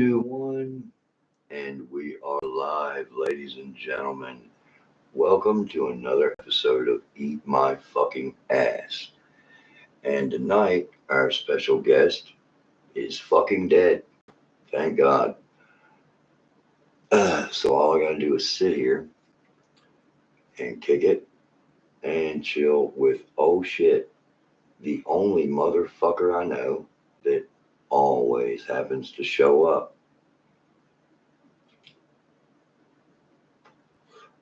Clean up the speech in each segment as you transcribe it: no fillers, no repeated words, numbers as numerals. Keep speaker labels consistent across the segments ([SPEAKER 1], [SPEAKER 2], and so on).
[SPEAKER 1] 2, 1, and we are live, ladies and gentlemen. Welcome to another episode of Eat My Fucking Ass. And tonight, our special guest is fucking dead. Thank God. So all I gotta do is sit here and kick it and chill with, oh shit, the only motherfucker I know that always happens to show up.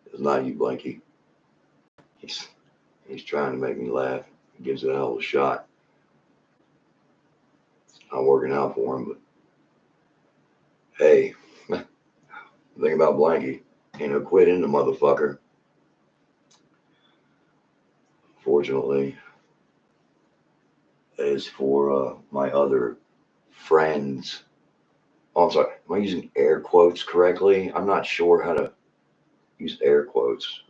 [SPEAKER 1] It's not you, Blanky. He's He's trying to make me laugh. He gives it a hell of a shot. Not working out for him, but hey, the thing about Blanky, ain't no quit in the motherfucker. Fortunately, as for my other friends, oh, I'm sorry, am I using air quotes correctly? I'm not sure how to use air quotes.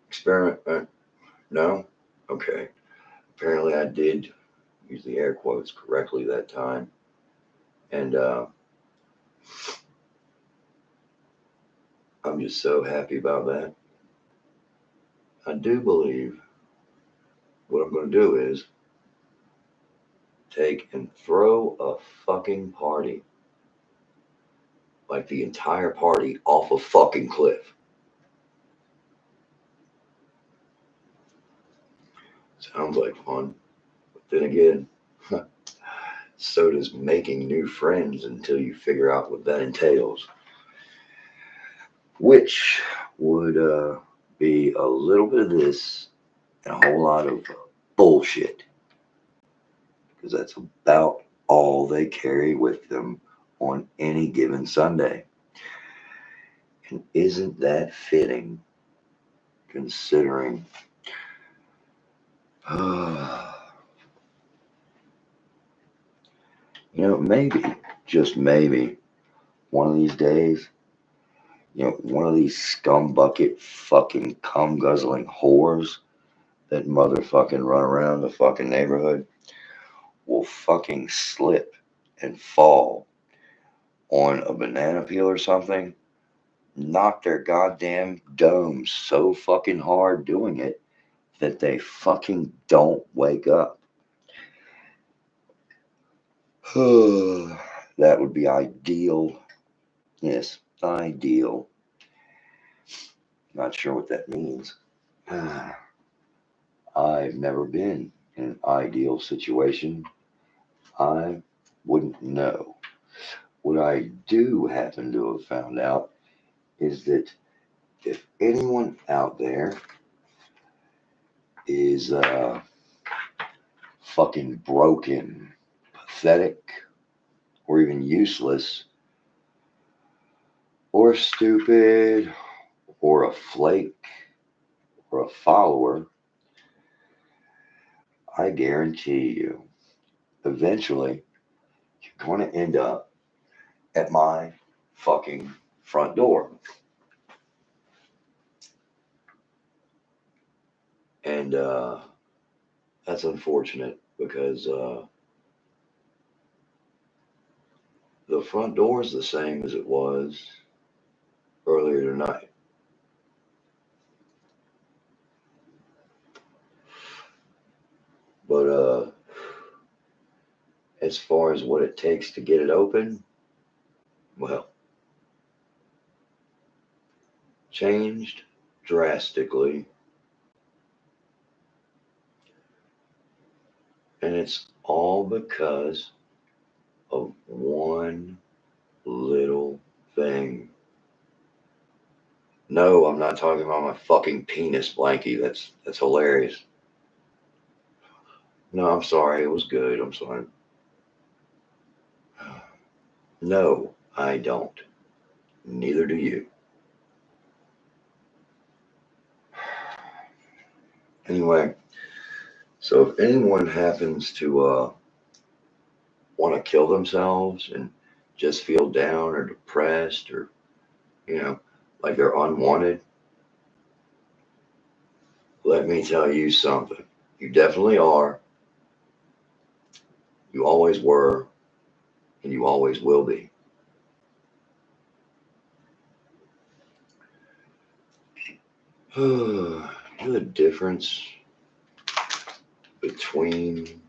[SPEAKER 1] Experiment? No? Okay. Apparently, I did use the air quotes correctly that time. And I'm just so happy about that. I do believe what I'm going to do is take and throw a fucking party, like the entire party, off a fucking cliff. Sounds like fun. But then again, so does making new friends until you figure out what that entails. Which would be a little bit of this and a whole lot of bullshit. Because that's about all they carry with them on any given Sunday. And isn't that fitting, considering maybe, just maybe, one of these days, one of these scumbucket fucking cum guzzling whores that motherfucking run around the fucking neighborhood will fucking slip and fall on a banana peel or something, knock their goddamn dome so fucking hard doing it that they fucking don't wake up. That would be ideal. Yes, ideal. Not sure what that means. I've never been in an ideal situation. I wouldn't know. What I do happen to have found out is that if anyone out there is fucking broken, pathetic, or even useless, or stupid, or a flake, or a follower, I guarantee you, eventually, you're going to end up at my fucking front door. And that's unfortunate because the front door is the same as it was earlier tonight. But as far as what it takes to get it open, well, changed drastically. And it's all because of one little thing. No, I'm not talking about my fucking penis, Blanky. That's hilarious. No, I'm sorry. It was good. I'm sorry. No, I don't. Neither do you. Anyway, so if anyone happens to want to kill themselves and just feel down or depressed or, you know, like they're unwanted, let me tell you something. You definitely are. You always were. and you always will be. The difference between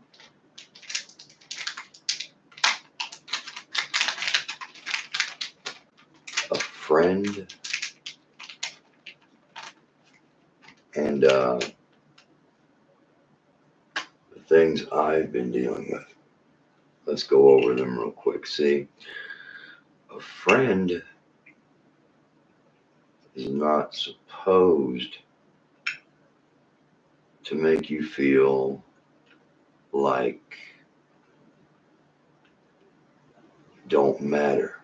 [SPEAKER 1] a friend and the things I've been dealing with. Let's go over them real quick. See, a friend is not supposed to make you feel like don't matter.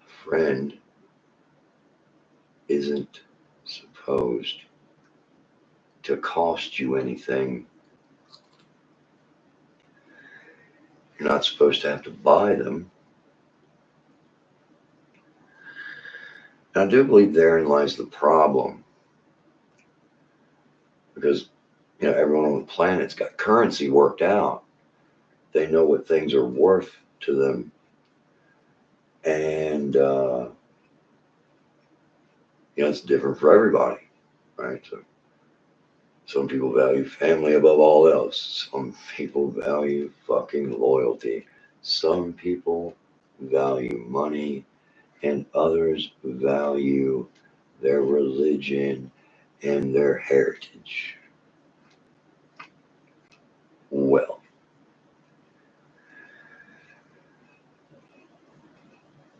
[SPEAKER 1] A friend isn't supposed to cost you anything. You're not supposed to have to buy them. And I do believe therein lies the problem. Because, everyone on the planet's got currency worked out. They know what things are worth to them. And, it's different for everybody, right? So some people value family above all else. Some people value fucking loyalty. Some people value money, and others value their religion and their heritage. Well,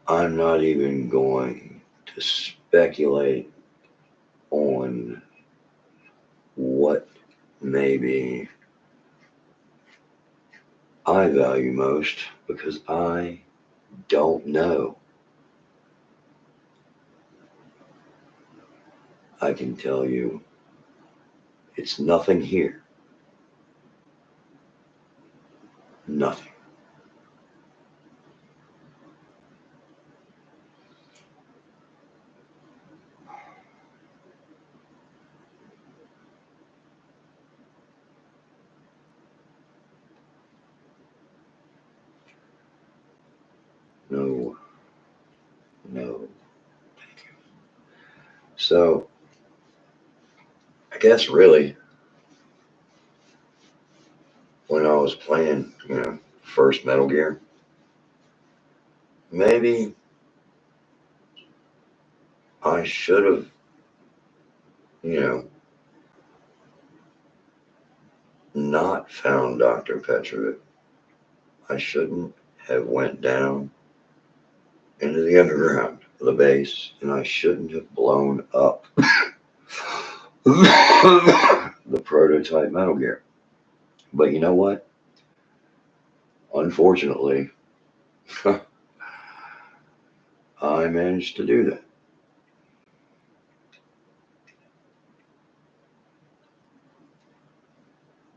[SPEAKER 1] I'm not even going to speculate on what maybe I value most because I don't know. I can tell you it's nothing here. Nothing. No, no, thank you. So, I guess really, when I was playing, first Metal Gear, maybe I should have, you know, not found Dr. Petrovic. I shouldn't have went down into the underground of the base, and I shouldn't have blown up the prototype Metal Gear. But you know what? Unfortunately, I managed to do that.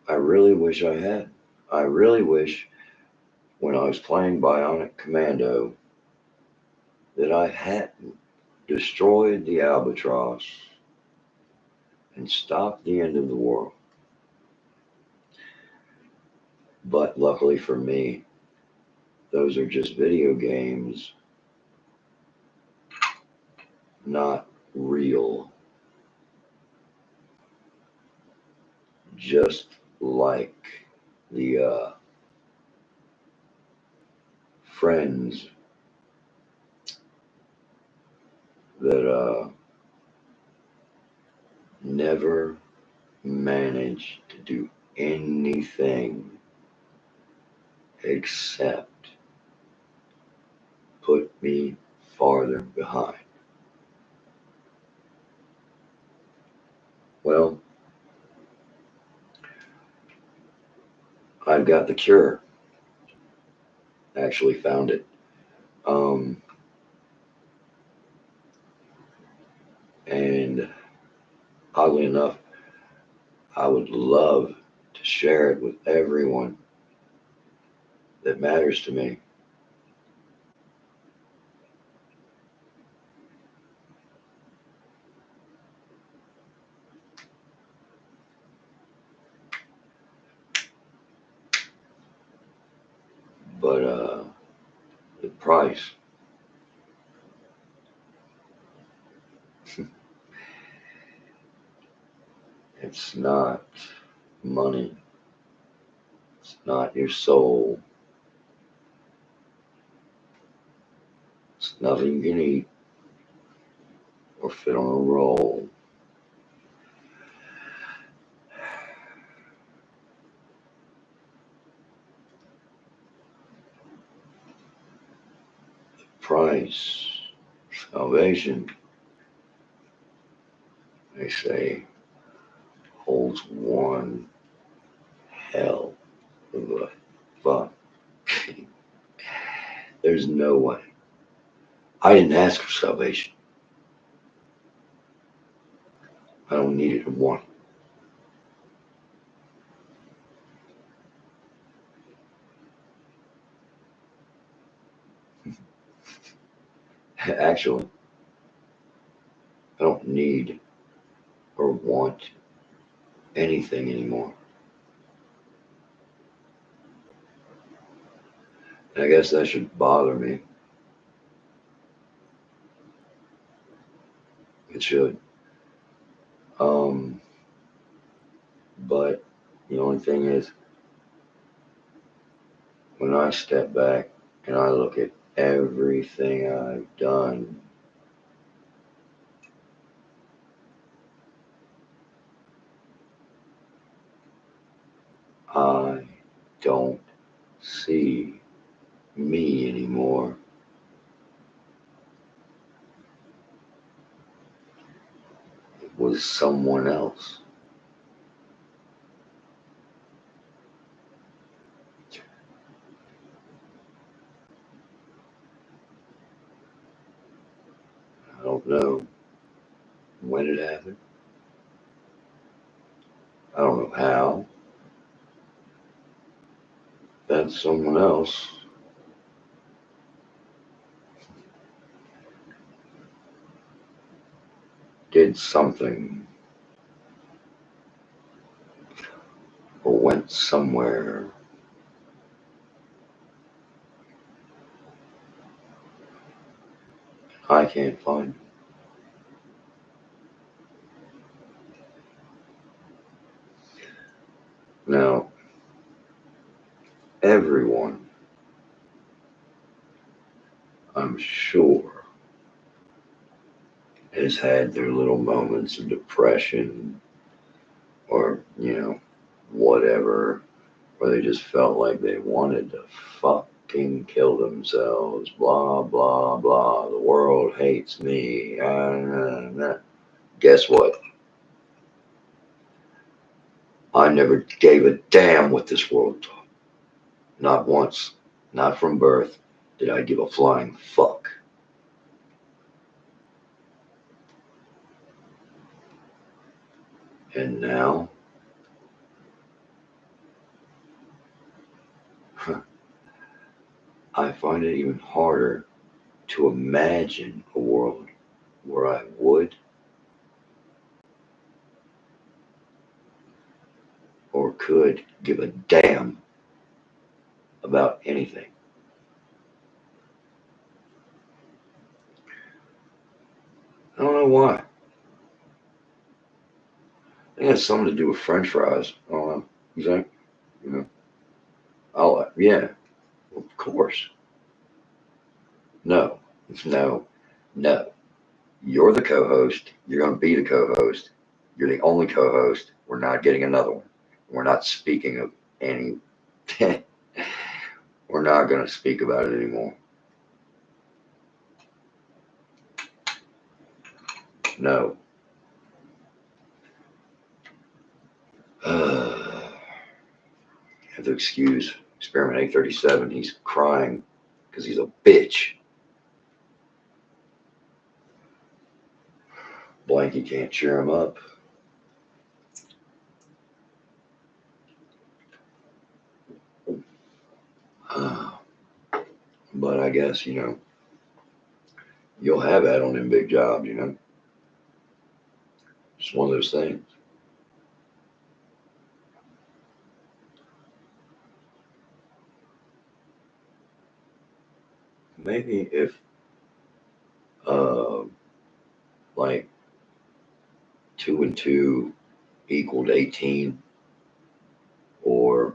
[SPEAKER 1] I really wish I had. I really wish when I was playing Bionic Commando that I hadn't destroyed the Albatross and stopped the end of the world. But luckily for me, those are just video games, not real. Just like the friends that never managed to do anything except put me farther behind. Well, I've got the cure. Actually found it. Um, and oddly enough, I would love to share it with everyone that matters to me. But the price, it's not money, it's not your soul, it's nothing you can eat or fit on a roll. Price, salvation, they say, holds one hell of a fuck. There's no way. I didn't ask for salvation. I don't need it. I want it. Actually, I don't need or want anything anymore. And I guess that should bother me. It should. Um, but the only thing is, when I step back and I look at everything I've done, I don't see me anymore. It was someone else. I don't know when it happened. I don't know how. That someone else did something or went somewhere I can't find. Now, everyone, I'm sure, has had their little moments of depression or, whatever, where they just felt like they wanted to fucking kill themselves. Blah, blah, blah. The world hates me. Guess what? I never gave a damn what this world thought. Not once. Not from birth did I give a flying fuck. And now, I find it even harder to imagine a world where I would or could give a damn about anything. I don't know why. I think it has something to do with French fries. I don't know. Exactly. You know. Oh yeah, of course. No, it's no, no. You're the co-host. You're going to be the co-host. You're the only co-host. We're not getting another one. We're not speaking of any. We're not going to speak about it anymore. No. Have to excuse Experiment 837. He's crying because he's a bitch. Blanky can't cheer him up. But I guess, you'll have that on them big jobs. It's one of those things. maybe if uh, like 2 and 2 equaled 18, or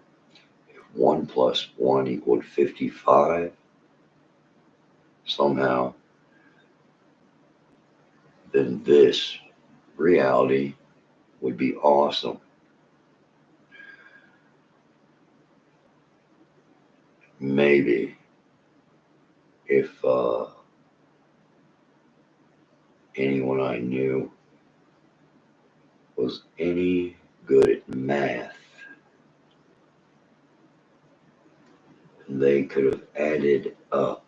[SPEAKER 1] if 1 plus 1 equaled 55, somehow, then this reality would be awesome. Maybe if anyone I knew was any good at math, they could have added up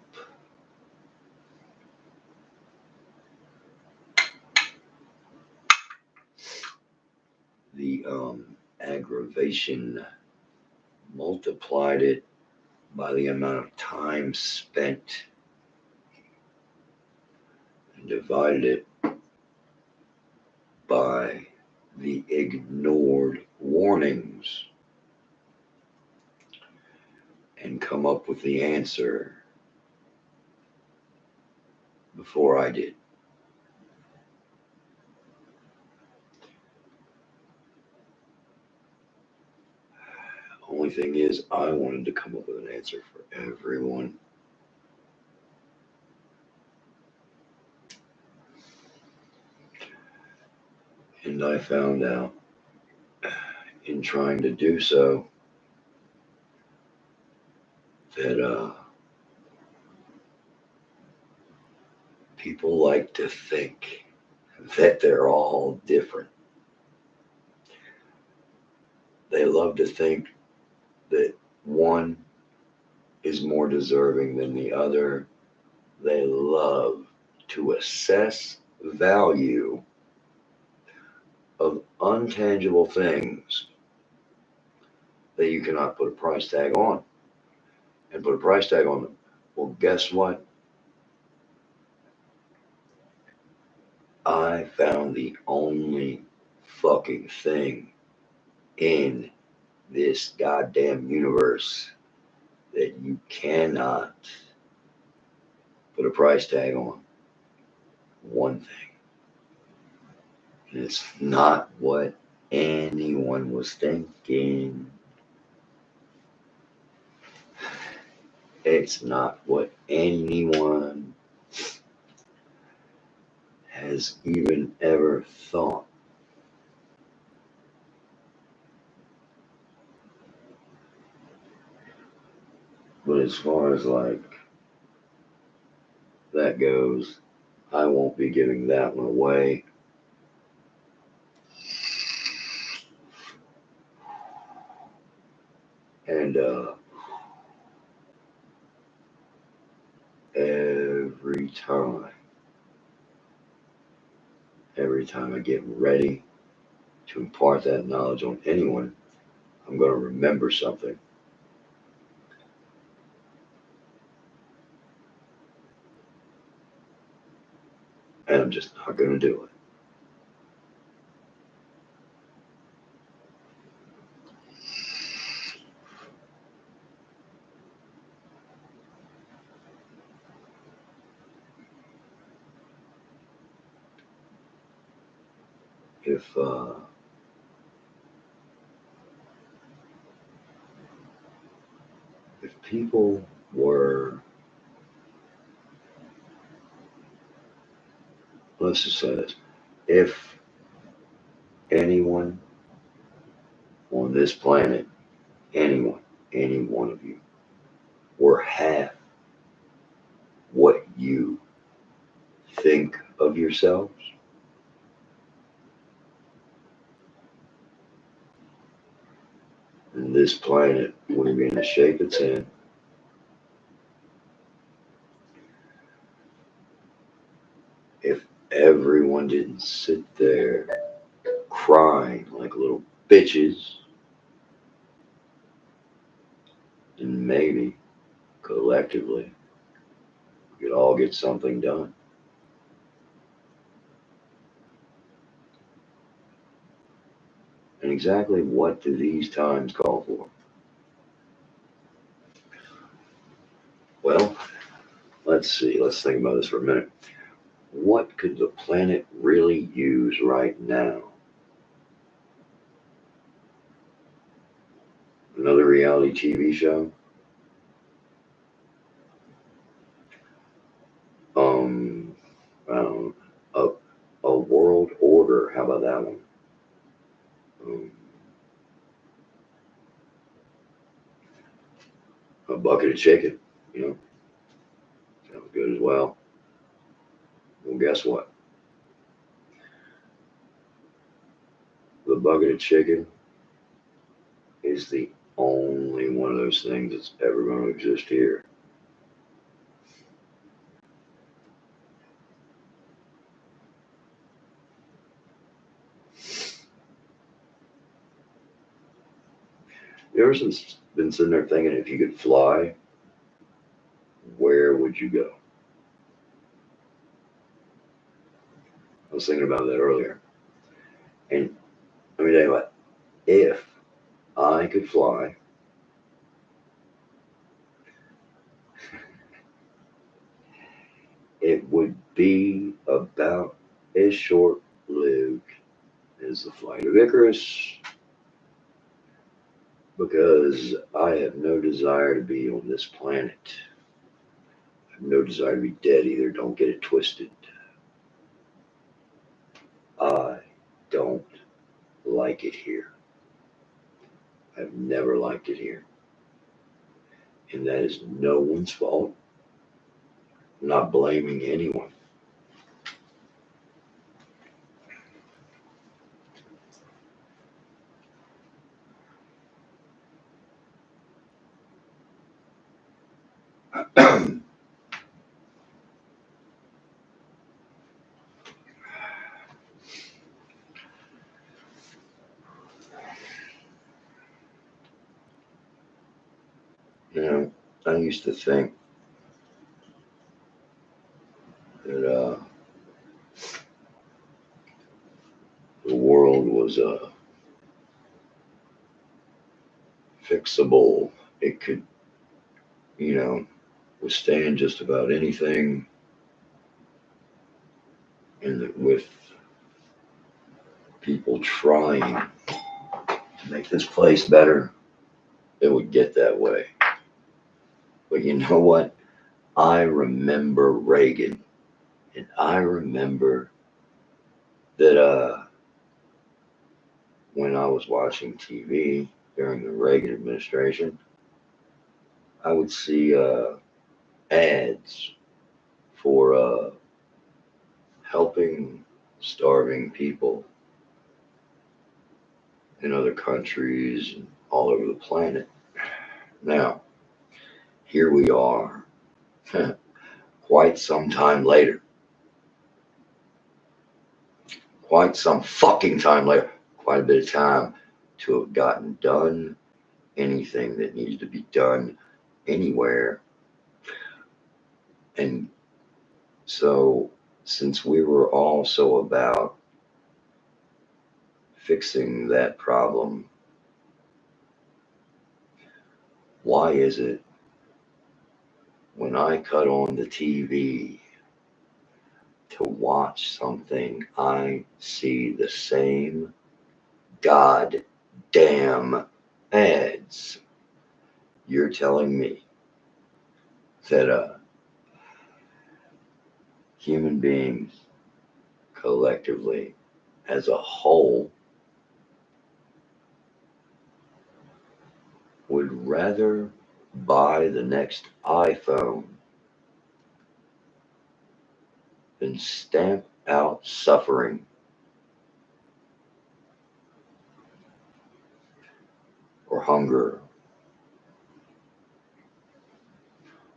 [SPEAKER 1] the aggravation, multiplied it by the amount of time spent, and divided it by the ignored warnings, and come up with the answer before I did. Only thing is, I wanted to come up with an answer for everyone. And I found out in trying to do so that people like to think that they're all different. They love to think that one is more deserving than the other. They love to assess value of untangible things that you cannot put a price tag on, and put a price tag on them. Well, guess what? I found the only fucking thing in this goddamn universe that you cannot put a price tag on. One thing. And it's not what anyone was thinking. It's not what anyone has even ever thought. But as far as like that goes, I won't be giving that one away. And every time I get ready to impart that knowledge on anyone, I'm going to remember something. And I'm just not going to do it. If people were, let's just say this, if anyone on this planet, anyone, any one of you, were half what you think of yourselves, then this planet wouldn't be in the shape it's in. If everyone didn't sit there crying like little bitches, then maybe collectively we could all get something done. And exactly what do these times call for? Well, let's see, let's think about this for a minute. What could the planet really use right now? Another reality TV show? Um, I don't know, a world order. How about that one? Um, a bucket of chicken, you know, sounds good as well. Well, guess what? The bucket of chicken is the only one of those things that's ever going to exist here. You ever been sitting there thinking if you could fly, where would you go? I was thinking about that earlier. And let me tell you what, if I could fly, it would be about as short lived as the flight of Icarus because I have no desire to be on this planet. I have no desire to be dead either. Don't get it twisted. I don't like it here. I've never liked it here. And that is no one's fault. I'm not blaming anyone. You know, I used to think that the world was fixable. It could, you know, withstand just about anything, and that with people trying to make this place better, it would get that way. But you know what? I remember Reagan, and I remember that when I was watching TV during the Reagan administration, I would see ads for helping starving people in other countries and all over the planet. Now, here we are, quite some time later, quite some fucking time later, quite a bit of time to have gotten done anything that needs to be done anywhere. And so, since we were all so about fixing that problem, why is it when I cut on the TV to watch something, I see the same goddamn ads? You're telling me that human beings collectively as a whole would rather buy the next iPhone than stamp out suffering or hunger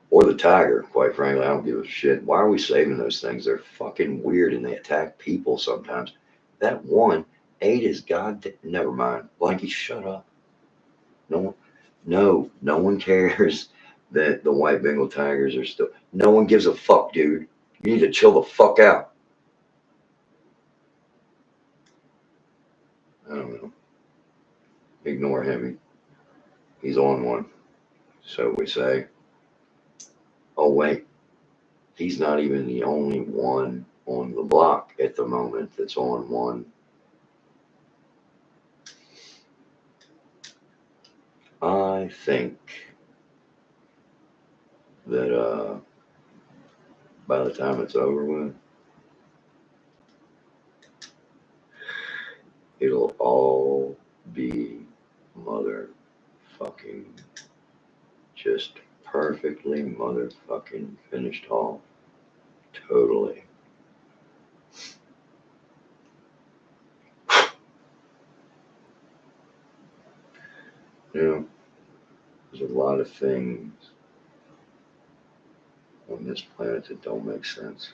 [SPEAKER 1] or the tiger, quite frankly. I don't give a shit. Why are we saving those things? They're fucking weird and they attack people sometimes. That one ate his goddamn. Never mind. Blanky, shut up. No one, no one cares that the white Bengal tigers are still. No one gives a fuck, dude. You need to chill the fuck out. I don't know. Ignore him. He's on one. So we say. Oh, wait. he's not even the only one on the block at the moment that's on one. I think that by the time it's over with, it'll all be motherfucking just perfectly motherfucking finished off. Totally. You know, there's a lot of things on this planet that don't make sense.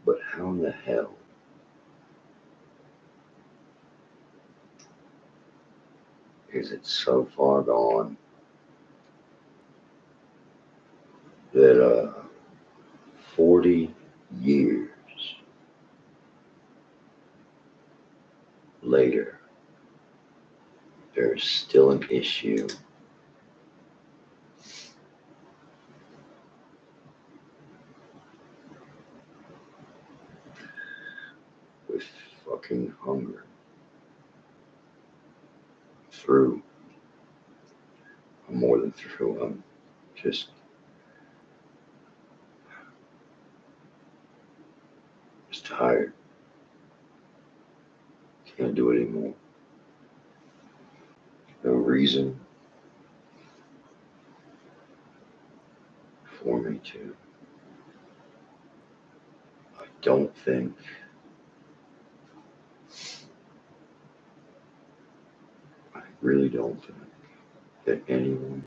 [SPEAKER 1] But how in the hell is it so far gone that 40 years later, there's still an issue with fucking hunger through, more than through, I'm just tired. Can't do it anymore. No reason for me to. I don't think I really don't think that anyone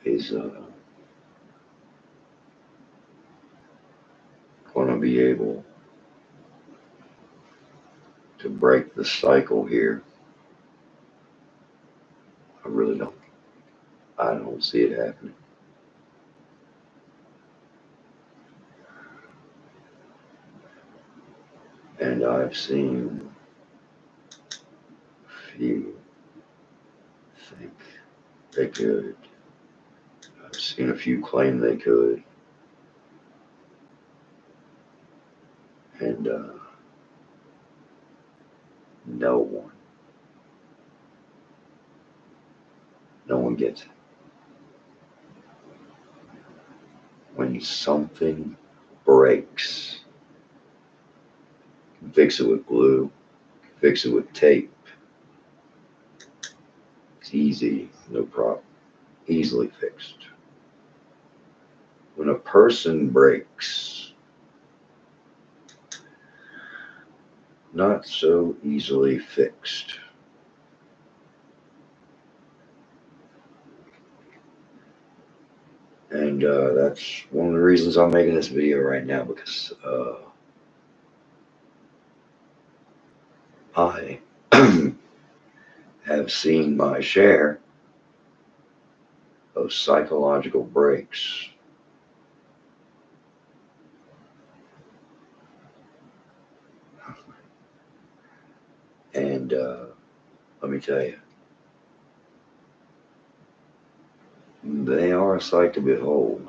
[SPEAKER 1] is going to be able to break the cycle here. I really don't. I don't see it happening. And I've seen a few think they could. I've seen a few claim they could. And no one gets it. When something breaks, fix it with glue, fix it with tape. It's easy, no problem, easily fixed. When a person breaks, not so easily fixed. And that's one of the reasons I'm making this video right now, because I have seen my share of psychological breaks. And let me tell you, they are a sight to behold.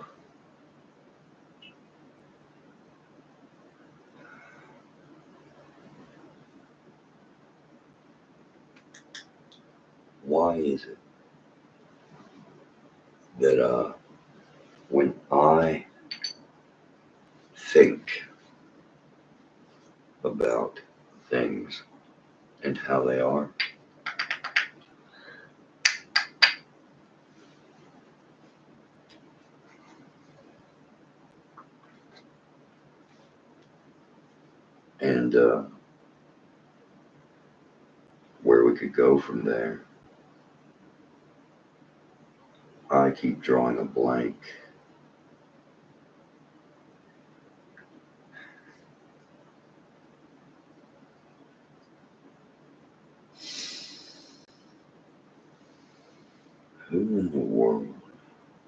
[SPEAKER 1] Why is it that when I think about things and how they are, and where we could go from there, I keep drawing a blank. Who in the world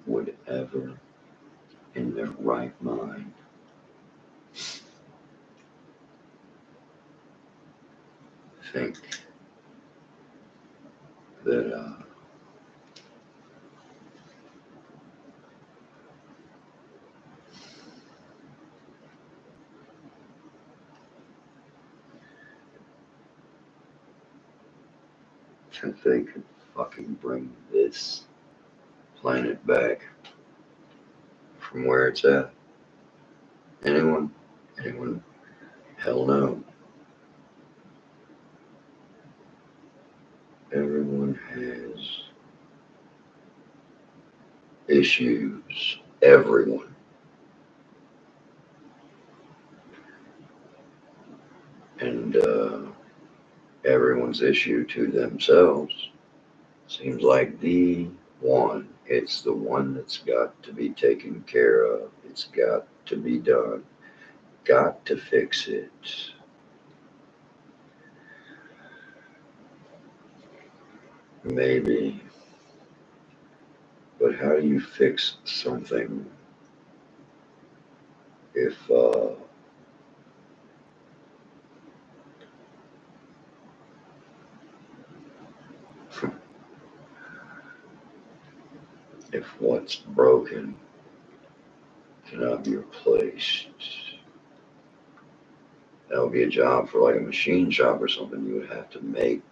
[SPEAKER 1] would ever, in their right mind, think that if they could fucking bring this planet back from where it's at. Anyone? Anyone? Hell no. Everyone has issues. Everyone. And everyone's issue to themselves seems like the one. It's the one that's got to be taken care of. It's got to be done. Got to fix it. Maybe. But how do you fix something if if what's broken cannot be replaced? That would be a job for like a machine shop or something. You would have to make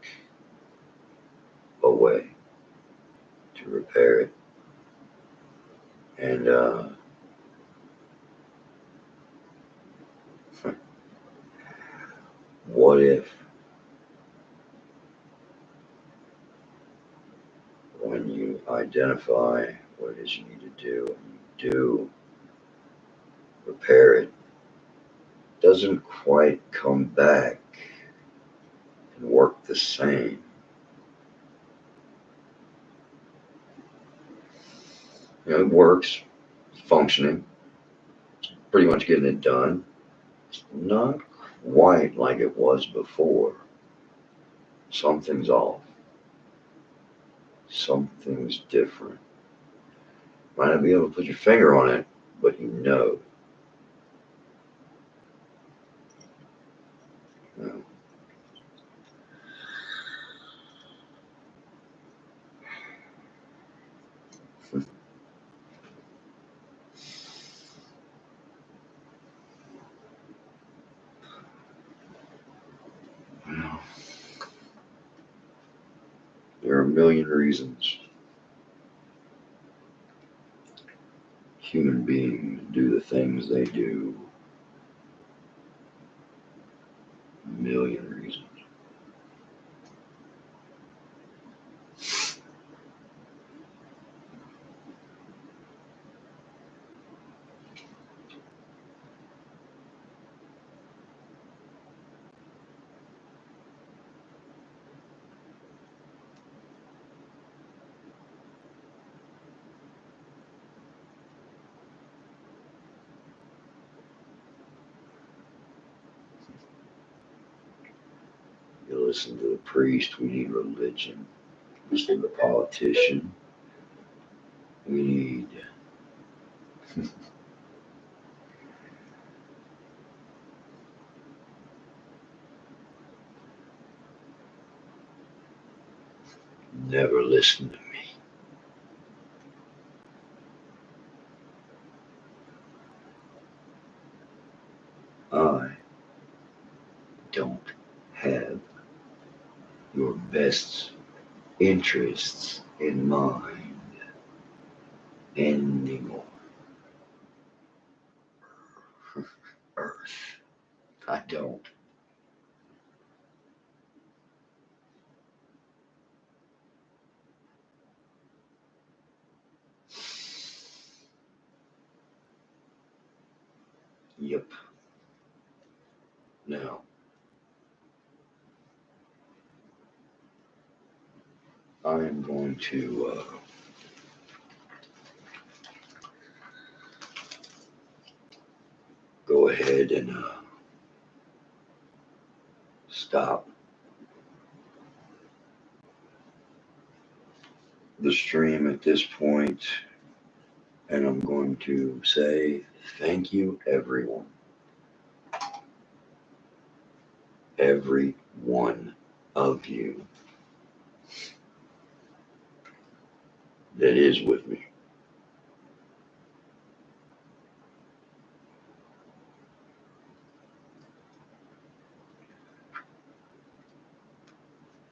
[SPEAKER 1] a way to repair it. And what if when you identify what it is you need to do and you do repair it, doesn't quite come back and work the same? You know, it works, it's functioning, pretty much getting it done. It's not quite like it was before. Something's off. Something's different. Might not be able to put your finger on it, but you know. You know. Well, there are a million reasons human beings do the things they do. A million reasons. You listen to the priest, we need religion. Listen to the politician, we need never listen to me. I don't have your best interests in mind anymore. Earth. I don't. Yep. Now, I am going to go ahead and stop the stream at this point, and I'm going to say thank you, everyone. Every one of you that is with me.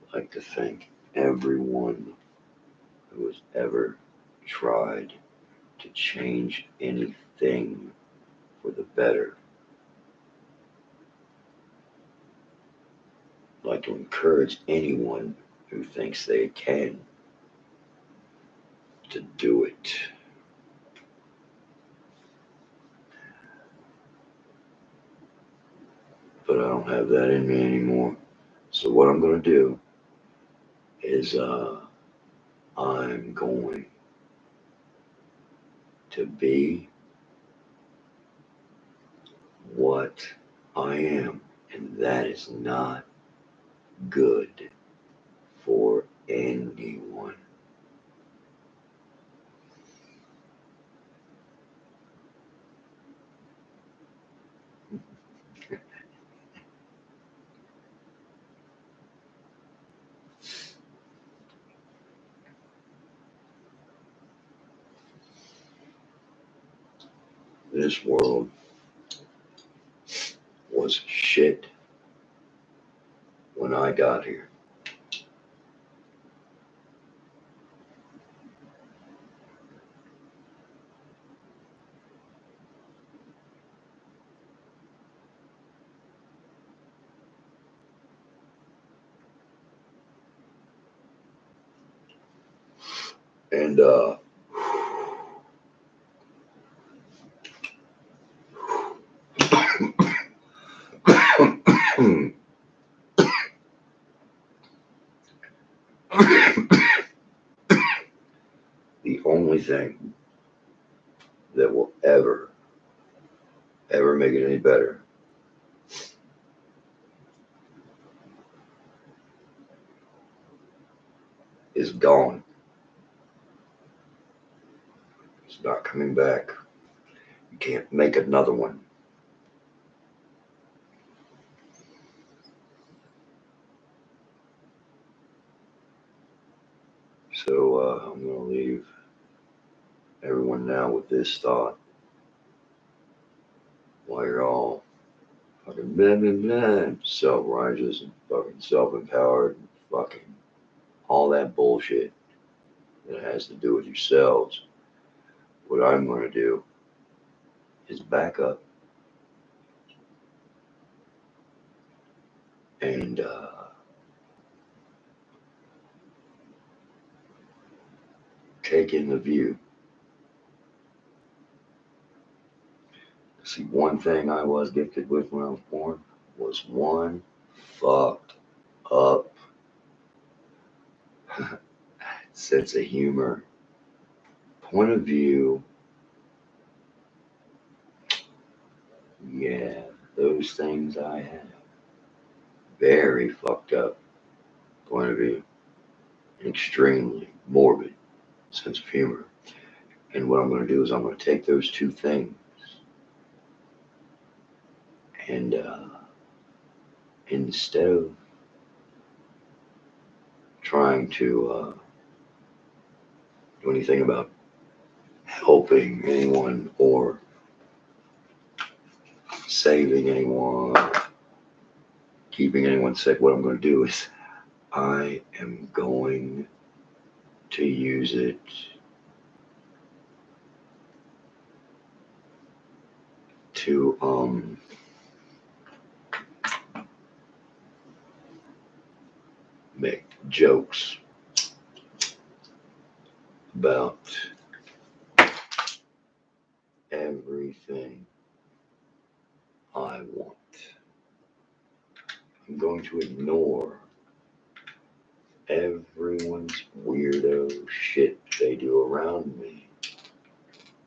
[SPEAKER 1] I'd like to thank everyone who has ever tried to change anything for the better. I'd like to encourage anyone who thinks they can to do it. But I don't have that in me anymore. So what I'm going to do is I'm going to be what I am. And that is not good for anyone. This world was shit when I got here. And the only thing that will ever make it any better is gone. It's not coming back. You can't make another one. So I'm going to leave everyone now with this thought while you're all fucking blah, blah, blah, self-righteous and fucking self-empowered and fucking all that bullshit that has to do with yourselves. What I'm going to do is back up and take in the view. See, one thing I was gifted with when I was born was one fucked up sense of humor, point of view. Yeah, those things I have. Very fucked up point of view. An extremely morbid sense of humor. And what I'm going to do is I'm going to take those two things and instead of trying to do anything about helping anyone or saving anyone, keeping anyone safe, what I'm going to do is I am going to use it to make jokes about everything I want. I'm going to ignore everyone's weirdo shit they do around me.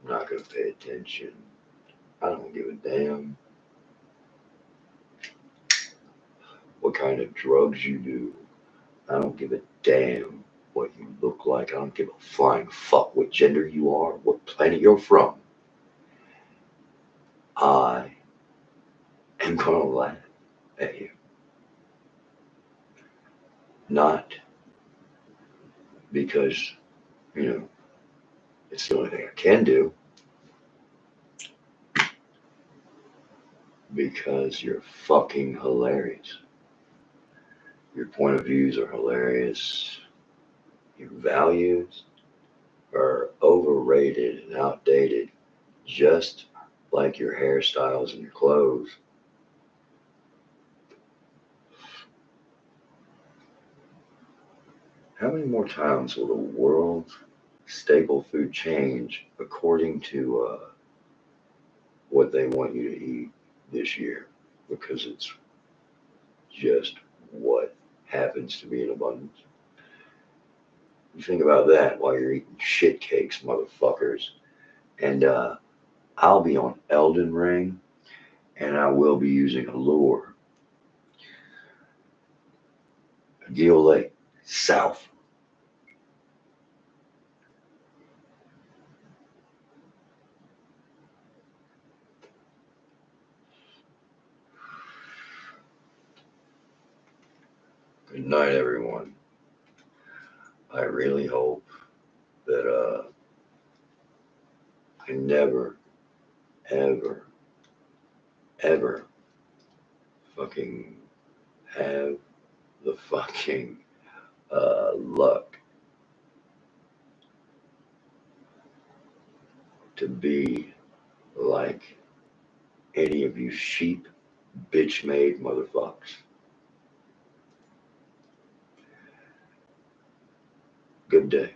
[SPEAKER 1] I'm not going to pay attention. I don't give a damn what kind of drugs you do. I don't give a damn what you look like. I don't give a flying fuck what gender you are, what planet you're from. I am going to laugh at you. Not because, you know, it's the only thing I can do, because you're fucking hilarious. Your point of views are hilarious. Your values are overrated and outdated, just like your hairstyles and your clothes. How many more times will the world's staple food change according to what they want you to eat this year? Because it's just what happens to be in abundance. You think about that while you're eating shit cakes, motherfuckers. And I'll be on Elden Ring, and I will be using a lure. Gil Lake, south. Good night, everyone. I really hope that I never, ever, ever fucking have the fucking luck to be like any of you sheep, bitch made motherfuckers. Good day.